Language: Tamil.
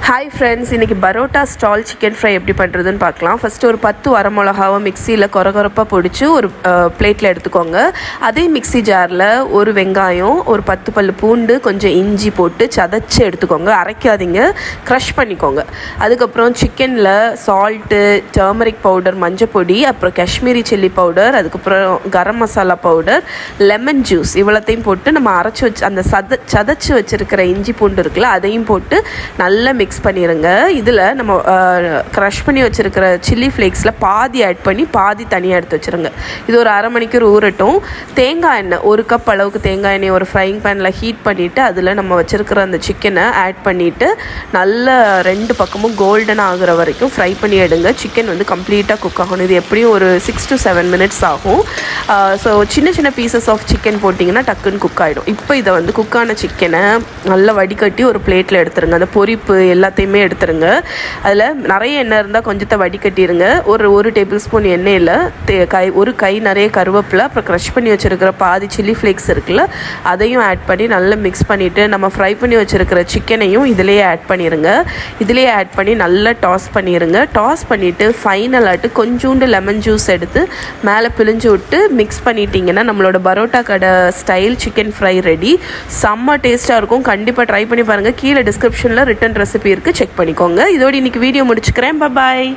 ஹாய் ஃப்ரெண்ட்ஸ், இன்றைக்கி பரோட்டா ஸ்டால் சிக்கன் ஃப்ரை எப்படி பண்ணுறதுன்னு பார்க்கலாம். ஃபஸ்ட்டு ஒரு 10 வரமிளகாவை மிக்சியில் கொரகொரப்பாக பொடிச்சு ஒரு பிளேட்டில் எடுத்துக்கோங்க. அதே மிக்சி ஜாரில் ஒரு வெங்காயம், ஒரு 10 பல் பூண்டு, கொஞ்சம் இஞ்சி போட்டு சதைச்சி எடுத்துக்கோங்க. அரைக்காதீங்க, க்ரஷ் பண்ணிக்கோங்க. அதுக்கப்புறம் சிக்கனில் சால்ட்டு, டர்மரிக் பவுடர், மஞ்சள் பொடி, அப்புறம் காஷ்மீரி சில்லி பவுடர், அதுக்கப்புறம் garam masala powder, lemon juice இவ்வளோத்தையும் போட்டு நம்ம அரைச்சி வச்சு அந்த சதைச்சி வச்சுருக்கிற இஞ்சி பூண்டு இருக்குல்ல அதையும் போட்டு நல்லா மிக்ஸ் பண்ணிடுங்க. இதில் நம்ம க்ரஷ் பண்ணி வச்சுருக்கிற சில்லி ஃப்ளேக்ஸில் பாதி ஆட் பண்ணி பாதி தனியாக எடுத்து வச்சுருங்க. இது ஒரு அரை மணிக்கூர் ஊறட்டும். தேங்காய் எண்ணெய் 1 கப் அளவுக்கு தேங்காய் எண்ணெய் ஒரு ஃப்ரைங் பேனில் ஹீட் பண்ணிவிட்டு அதில் நம்ம வச்சுருக்கிற அந்த சிக்கனை ஆட் பண்ணிவிட்டு நல்லா 2 பக்கமும் கோல்டன் ஆகுற வரைக்கும் ஃப்ரை பண்ணி எடுங்க. சிக்கன் வந்து கம்ப்ளீட்டாக குக் ஆகணும். இது எப்படியும் ஒரு 6 to 7 minutes ஆகும். ஸோ சின்ன சின்ன பீசஸ் ஆஃப் சிக்கன் போட்டிங்கன்னா டக்குன்னு குக் ஆகிடும். இப்போ இதை வந்து குக்கான சிக்கனை நல்லா வடிகட்டி ஒரு பிளேட்டில் எடுத்துருங்க. அந்த பொரிப்பு எல்லாத்தையுமே எடுத்துருங்க. அதில் நிறைய எண்ணெய் இருந்தால் கொஞ்சத்தை வடிகட்டிடுங்க. ஒரு டேபிள் ஸ்பூன் எண்ணெயில் ஒரு கை நிறைய கருவேப்பிலை, அப்புறம் க்ரஷ் பண்ணி வச்சுருக்கிற பாதி சில்லி ஃப்ளேக்ஸ் இருக்குல்ல அதையும் ஆட் பண்ணி நல்லா மிக்ஸ் பண்ணிவிட்டு நம்ம ஃப்ரை பண்ணி வச்சுருக்கிற சிக்கனையும் இதிலேயே ஆட் பண்ணிடுங்க. இதிலேயே ஆட் பண்ணி நல்லா டாஸ் பண்ணிடுங்க. டாஸ் பண்ணிவிட்டு ஃபைனலாட்டு கொஞ்சோண்டு லெமன் ஜூஸ் எடுத்து மேலே பிழிஞ்சு விட்டு மிக்ஸ் பண்ணிட்டீங்கன்னா நம்மளோட பரோட்டா கடை ஸ்டைல் சிக்கன் ஃப்ரை ரெடி. செம்ம டேஸ்ட்டாக இருக்கும். கண்டிப்பாக ட்ரை பண்ணி பாருங்கள். கீழே டிஸ்கிரிப்ஷனில் ரிட்டன் ரெசிபி இருக்குது, செக் பண்ணிக்கோங்க. இதோடு இன்றைக்கி வீடியோ முடிச்சுக்கிறேன். பாய்.